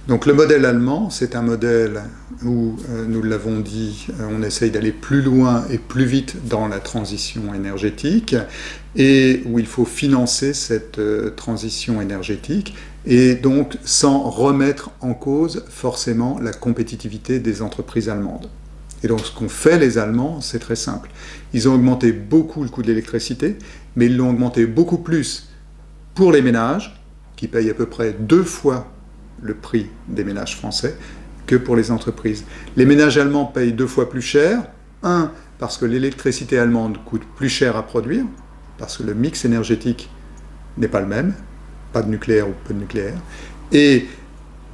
Donc le modèle allemand, c'est un modèle où, nous l'avons dit, on essaye d'aller plus loin et plus vite dans la transition énergétique et où il faut financer cette transition énergétique et donc sans remettre en cause forcément la compétitivité des entreprises allemandes. Et donc ce qu'ont fait les Allemands, c'est très simple. Ils ont augmenté beaucoup le coût de l'électricité, mais ils l'ont augmenté beaucoup plus pour les ménages, qui payent à peu près 2 fois le prix des ménages français, que pour les entreprises. Les ménages allemands payent 2 fois plus cher. Un, parce que l'électricité allemande coûte plus cher à produire, parce que le mix énergétique n'est pas le même, pas de nucléaire ou peu de nucléaire. Et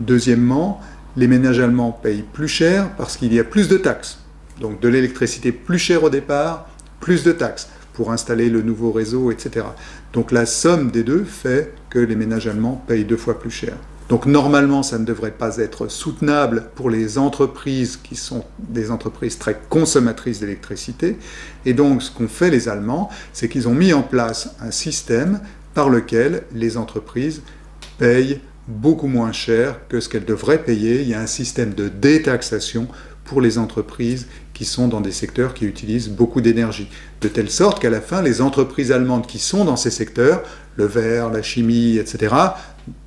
deuxièmement, les ménages allemands payent plus cher parce qu'il y a plus de taxes. Donc de l'électricité plus chère au départ, plus de taxes pour installer le nouveau réseau, etc. Donc la somme des deux fait que les ménages allemands payent 2 fois plus cher. Donc normalement, ça ne devrait pas être soutenable pour les entreprises qui sont des entreprises très consommatrices d'électricité. Et donc ce qu'ont fait les Allemands, c'est qu'ils ont mis en place un système par lequel les entreprises payent beaucoup moins cher que ce qu'elles devraient payer. Il y a un système de détaxation pour les entreprises qui sont dans des secteurs qui utilisent beaucoup d'énergie. De telle sorte qu'à la fin, les entreprises allemandes qui sont dans ces secteurs, le verre, la chimie, etc.,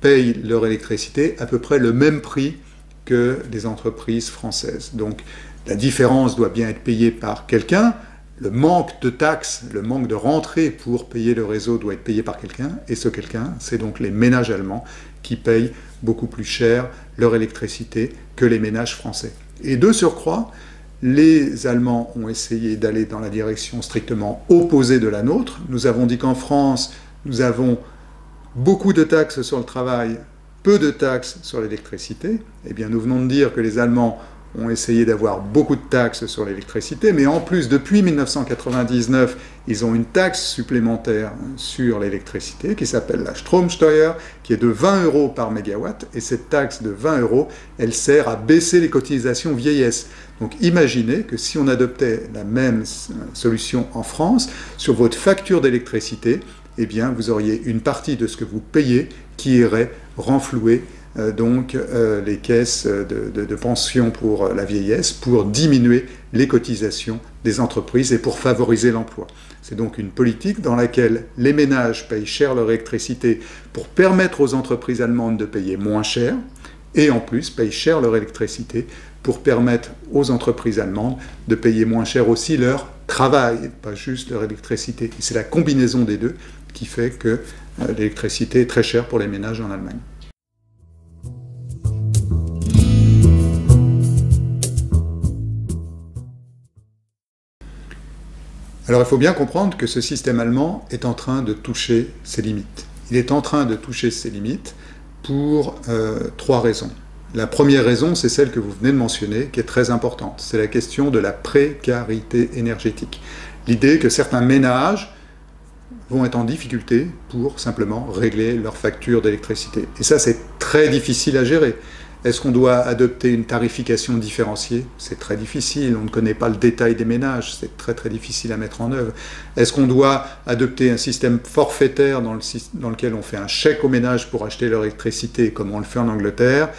payent leur électricité à peu près le même prix que les entreprises françaises. Donc la différence doit bien être payée par quelqu'un, le manque de taxes, le manque de rentrée pour payer le réseau doit être payé par quelqu'un, et ce quelqu'un, c'est donc les ménages allemands qui payent beaucoup plus cher leur électricité que les ménages français. Et de surcroît, les Allemands ont essayé d'aller dans la direction strictement opposée de la nôtre. Nous avons dit qu'en France, nous avons beaucoup de taxes sur le travail, peu de taxes sur l'électricité. Eh bien, nous venons de dire que les Allemands ont essayé d'avoir beaucoup de taxes sur l'électricité, mais en plus, depuis 1999, ils ont une taxe supplémentaire sur l'électricité qui s'appelle la Stromsteuer, qui est de 20 € par mégawatt, et cette taxe de 20 €, elle sert à baisser les cotisations vieillesse. Donc imaginez que si on adoptait la même solution en France, sur votre facture d'électricité, eh bien, vous auriez une partie de ce que vous payez qui irait renflouer les caisses de pension pour la vieillesse pour diminuer les cotisations des entreprises et pour favoriser l'emploi. C'est donc une politique dans laquelle les ménages payent cher leur électricité pour permettre aux entreprises allemandes de payer moins cher et en plus payent cher leur électricité pour permettre aux entreprises allemandes de payer moins cher aussi leur travail, pas juste leur électricité. Et c'est la combinaison des deux qui fait que l'électricité est très chère pour les ménages en Allemagne. Alors il faut bien comprendre que ce système allemand est en train de toucher ses limites. Il est en train de toucher ses limites pour 3 raisons. La première raison, c'est celle que vous venez de mentionner, qui est très importante. C'est la question de la précarité énergétique. L'idée que certains ménages vont être en difficulté pour simplement régler leur facture d'électricité. Et ça, c'est très difficile à gérer. Est-ce qu'on doit adopter une tarification différenciée? C'est très difficile, on ne connaît pas le détail des ménages, c'est très très difficile à mettre en œuvre. Est-ce qu'on doit adopter un système forfaitaire dans lequel on fait un chèque aux ménages pour acheter leur électricité, comme on le fait en Angleterre?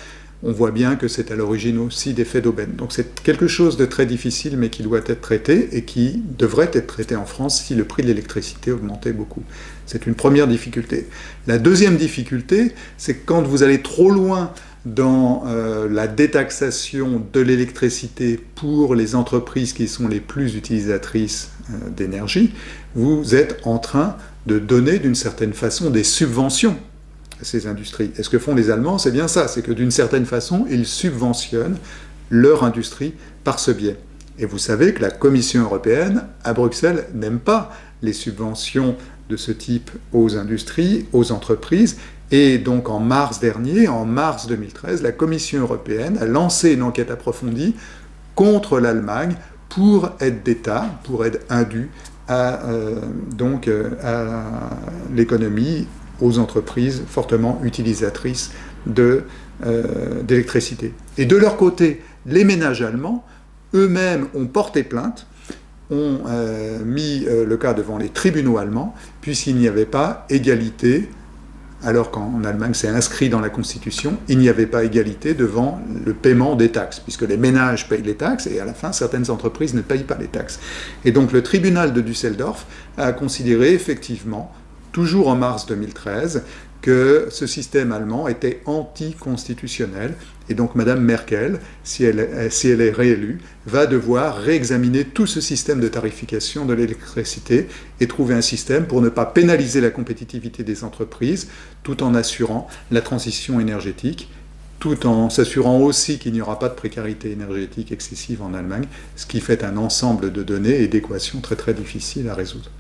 On voit bien que c'est à l'origine aussi d'effets d'aubaine. Donc c'est quelque chose de très difficile, mais qui doit être traité et qui devrait être traité en France si le prix de l'électricité augmentait beaucoup. C'est une première difficulté. La deuxième difficulté, c'est que quand vous allez trop loin dans la détaxation de l'électricité pour les entreprises qui sont les plus utilisatrices d'énergie, vous êtes en train de donner d'une certaine façon des subventions à ces industries. Et ce que font les Allemands, c'est bien ça, c'est que d'une certaine façon, ils subventionnent leur industrie par ce biais. Et vous savez que la Commission européenne, à Bruxelles, n'aime pas les subventions de ce type aux industries, aux entreprises. Et donc en mars dernier, en mars 2013, la Commission européenne a lancé une enquête approfondie contre l'Allemagne pour aide d'État, pour aide indue à l'économie, aux entreprises fortement utilisatrices d'électricité. Et de leur côté, les ménages allemands, eux-mêmes ont porté plainte, ont mis le cas devant les tribunaux allemands, puisqu'il n'y avait pas égalité alors qu'en Allemagne c'est inscrit dans la Constitution, il n'y avait pas égalité devant le paiement des taxes, puisque les ménages payent les taxes et à la fin certaines entreprises ne payent pas les taxes. Et donc le tribunal de Düsseldorf a considéré effectivement, toujours en mars 2013, que ce système allemand était anticonstitutionnel. Et donc Mme Merkel, si elle est réélue, va devoir réexaminer tout ce système de tarification de l'électricité et trouver un système pour ne pas pénaliser la compétitivité des entreprises, tout en assurant la transition énergétique, tout en s'assurant aussi qu'il n'y aura pas de précarité énergétique excessive en Allemagne, ce qui fait un ensemble de données et d'équations très très difficiles à résoudre.